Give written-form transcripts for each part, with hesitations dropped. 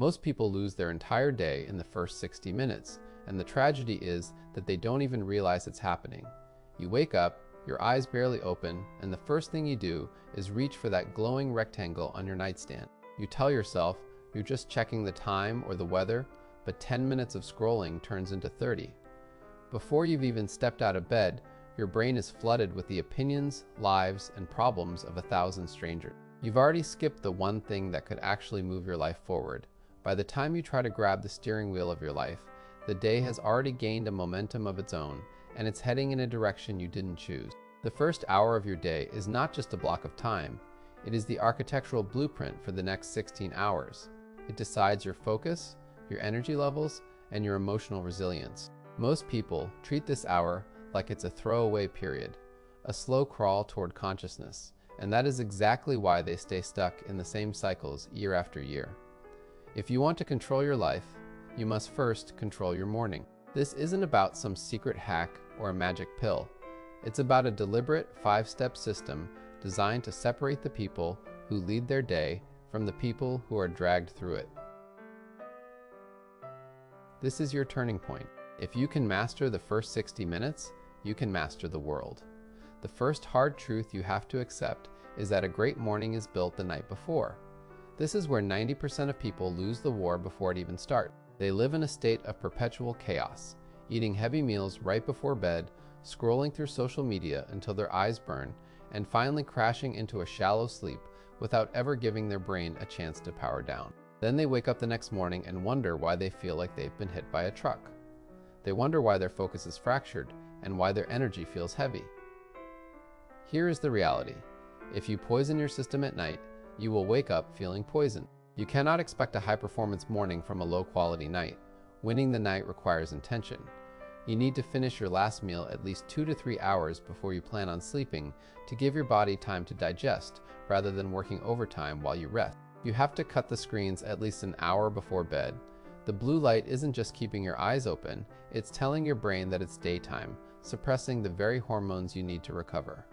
Most people lose their entire day in the first 60 minutes, and the tragedy is that they don't even realize it's happening. You wake up, your eyes barely open, and the first thing you do is reach for that glowing rectangle on your nightstand. You tell yourself you're just checking the time or the weather, but 10 minutes of scrolling turns into 30. Before you've even stepped out of bed, your brain is flooded with the opinions, lives, and problems of 1,000 strangers. You've already skipped the one thing that could actually move your life forward. By the time you try to grab the steering wheel of your life, the day has already gained a momentum of its own, and it's heading in a direction you didn't choose. The first hour of your day is not just a block of time, it is the architectural blueprint for the next 16 hours. It decides your focus, your energy levels, and your emotional resilience. Most people treat this hour like it's a throwaway period, a slow crawl toward consciousness, and that is exactly why they stay stuck in the same cycles year after year. If you want to control your life, you must first control your morning. This isn't about some secret hack or a magic pill. It's about a deliberate 5-step system designed to separate the people who lead their day from the people who are dragged through it. This is your turning point. If you can master the first 60 minutes, you can master the world. The first hard truth you have to accept is that a great morning is built the night before. This is where 90% of people lose the war before it even starts. They live in a state of perpetual chaos, eating heavy meals right before bed, scrolling through social media until their eyes burn, and finally crashing into a shallow sleep without ever giving their brain a chance to power down. Then they wake up the next morning and wonder why they feel like they've been hit by a truck. They wonder why their focus is fractured and why their energy feels heavy. Here is the reality. If you poison your system at night, you will wake up feeling poisoned. You cannot expect a high-performance morning from a low-quality night. Winning the night requires intention. You need to finish your last meal at least 2 to 3 hours before you plan on sleeping to give your body time to digest rather than working overtime while you rest. You have to cut the screens at least an hour before bed. The blue light isn't just keeping your eyes open, it's telling your brain that it's daytime, suppressing the very hormones you need to recover.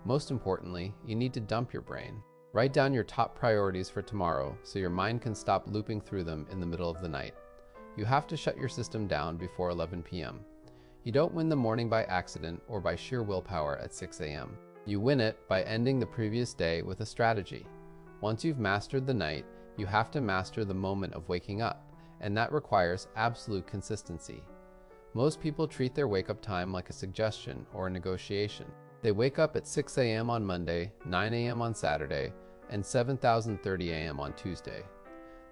Most importantly, you need to dump your brain. Write down your top priorities for tomorrow so your mind can stop looping through them in the middle of the night. You have to shut your system down before 11 p.m. You don't win the morning by accident or by sheer willpower at 6 a.m. You win it by ending the previous day with a strategy. Once you've mastered the night, you have to master the moment of waking up, and that requires absolute consistency. Most people treat their wake-up time like a suggestion or a negotiation. They wake up at 6 a.m. on Monday, 9 a.m. on Saturday, and 7:30 a.m. on Tuesday.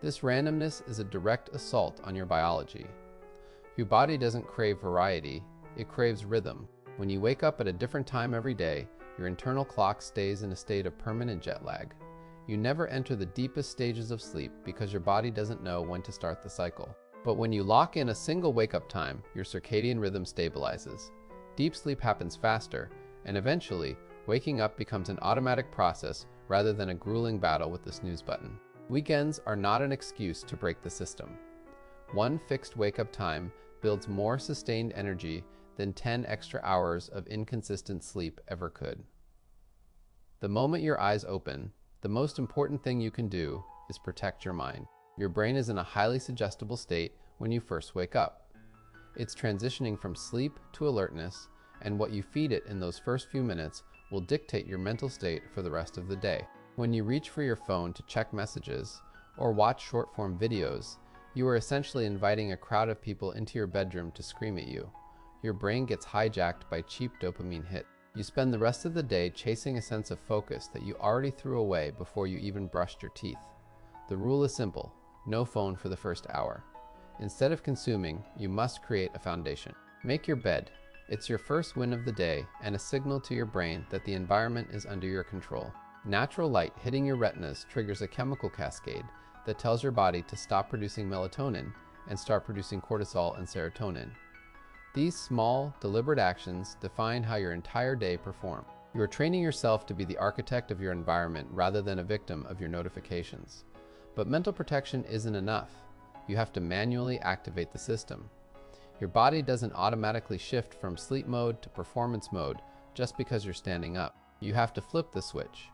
This randomness is a direct assault on your biology. Your body doesn't crave variety, it craves rhythm. When you wake up at a different time every day, your internal clock stays in a state of permanent jet lag. You never enter the deepest stages of sleep because your body doesn't know when to start the cycle. But when you lock in a single wake-up time, your circadian rhythm stabilizes. Deep sleep happens faster, and eventually, waking up becomes an automatic process rather than a grueling battle with the snooze button. Weekends are not an excuse to break the system. One fixed wake-up time builds more sustained energy than 10 extra hours of inconsistent sleep ever could. The moment your eyes open, the most important thing you can do is protect your mind. Your brain is in a highly suggestible state when you first wake up. It's transitioning from sleep to alertness, and what you feed it in those first few minutes will dictate your mental state for the rest of the day. When you reach for your phone to check messages or watch short-form videos, you are essentially inviting a crowd of people into your bedroom to scream at you. Your brain gets hijacked by cheap dopamine hits. You spend the rest of the day chasing a sense of focus that you already threw away before you even brushed your teeth. The rule is simple: no phone for the first hour. Instead of consuming, you must create a foundation. Make your bed. It's your first win of the day and a signal to your brain that the environment is under your control. Natural light hitting your retinas triggers a chemical cascade that tells your body to stop producing melatonin and start producing cortisol and serotonin. These small, deliberate actions define how your entire day performs. You are training yourself to be the architect of your environment rather than a victim of your notifications. But mental protection isn't enough. You have to manually activate the system. Your body doesn't automatically shift from sleep mode to performance mode just because you're standing up. You have to flip the switch.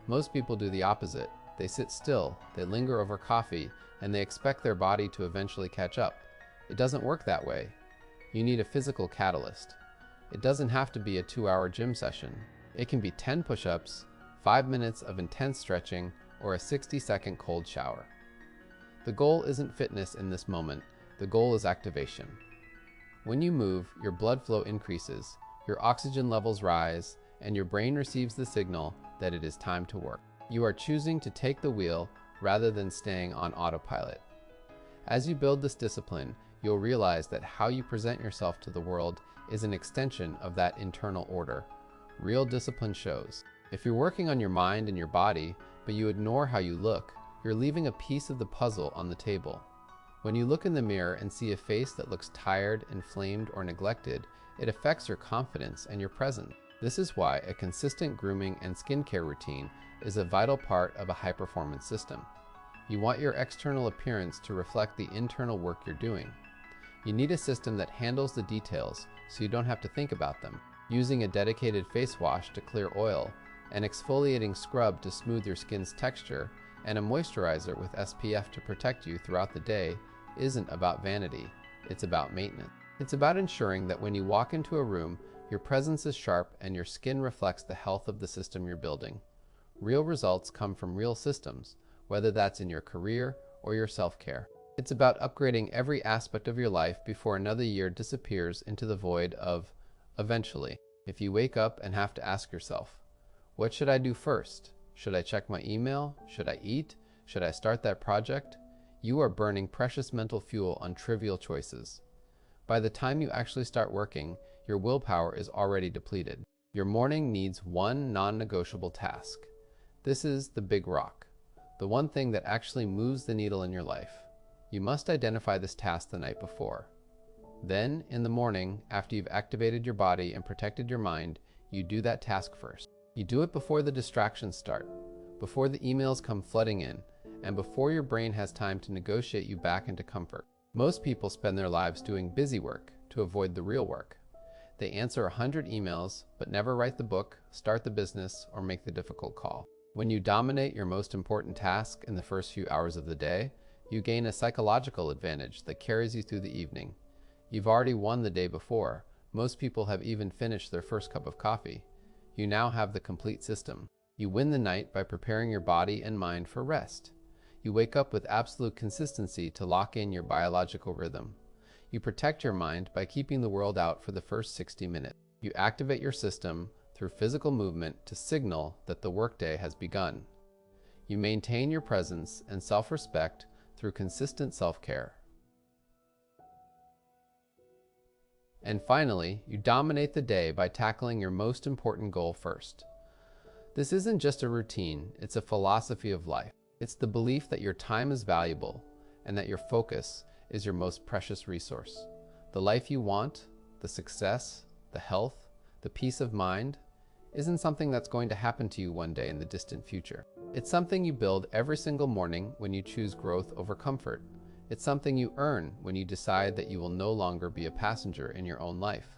Most people do the opposite. They sit still, they linger over coffee, and they expect their body to eventually catch up. It doesn't work that way. You need a physical catalyst. It doesn't have to be a 2-hour gym session. It can be 10 push-ups, 5 minutes of intense stretching, or a 60-second cold shower. The goal isn't fitness in this moment. The goal is activation. When you move, your blood flow increases, your oxygen levels rise, and your brain receives the signal that it is time to work. You are choosing to take the wheel rather than staying on autopilot. As you build this discipline, you'll realize that how you present yourself to the world is an extension of that internal order. Real discipline shows. If you're working on your mind and your body, but you ignore how you look, you're leaving a piece of the puzzle on the table. When you look in the mirror and see a face that looks tired, inflamed, or neglected, it affects your confidence and your presence. This is why a consistent grooming and skincare routine is a vital part of a high-performance system. You want your external appearance to reflect the internal work you're doing. You need a system that handles the details so you don't have to think about them. Using a dedicated face wash to clear oil, an exfoliating scrub to smooth your skin's texture, and a moisturizer with SPF to protect you throughout the day isn't about vanity, it's about maintenance. It's about ensuring that when you walk into a room, your presence is sharp and your skin reflects the health of the system you're building. Real results come from real systems, whether that's in your career or your self-care. It's about upgrading every aspect of your life before another year disappears into the void of eventually. If you wake up and have to ask yourself, what should I do first? Should I check my email? Should I eat? Should I start that project? You are burning precious mental fuel on trivial choices. By the time you actually start working, your willpower is already depleted. Your morning needs one non-negotiable task. This is the big rock, the one thing that actually moves the needle in your life. You must identify this task the night before. Then, in the morning, after you've activated your body and protected your mind, you do that task first. You do it before the distractions start, before the emails come flooding in, and before your brain has time to negotiate you back into comfort. Most people spend their lives doing busy work to avoid the real work. They answer 100 emails, but never write the book, start the business, or make the difficult call. When you dominate your most important task in the first few hours of the day, you gain a psychological advantage that carries you through the evening. You've already won the day before. Most people have even finished their first cup of coffee. You now have the complete system. You win the night by preparing your body and mind for rest. You wake up with absolute consistency to lock in your biological rhythm. You protect your mind by keeping the world out for the first 60 minutes. You activate your system through physical movement to signal that the workday has begun. You maintain your presence and self-respect through consistent self-care. And finally, you dominate the day by tackling your most important goal first. This isn't just a routine, it's a philosophy of life. It's the belief that your time is valuable and that your focus is your most precious resource. The life you want, the success, the health, the peace of mind, isn't something that's going to happen to you one day in the distant future. It's something you build every single morning when you choose growth over comfort. It's something you earn when you decide that you will no longer be a passenger in your own life.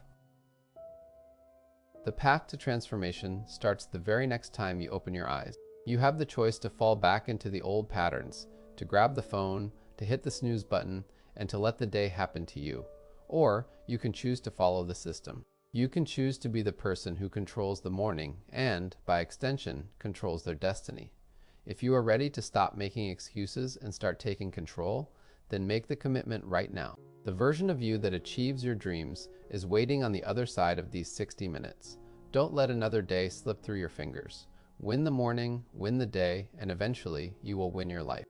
The path to transformation starts the very next time you open your eyes. You have the choice to fall back into the old patterns, to grab the phone, to hit the snooze button, and to let the day happen to you. Or you can choose to follow the system. You can choose to be the person who controls the morning and, by extension, controls their destiny. If you are ready to stop making excuses and start taking control, then make the commitment right now. The version of you that achieves your dreams is waiting on the other side of these 60 minutes. Don't let another day slip through your fingers. Win the morning, win the day, and eventually you will win your life.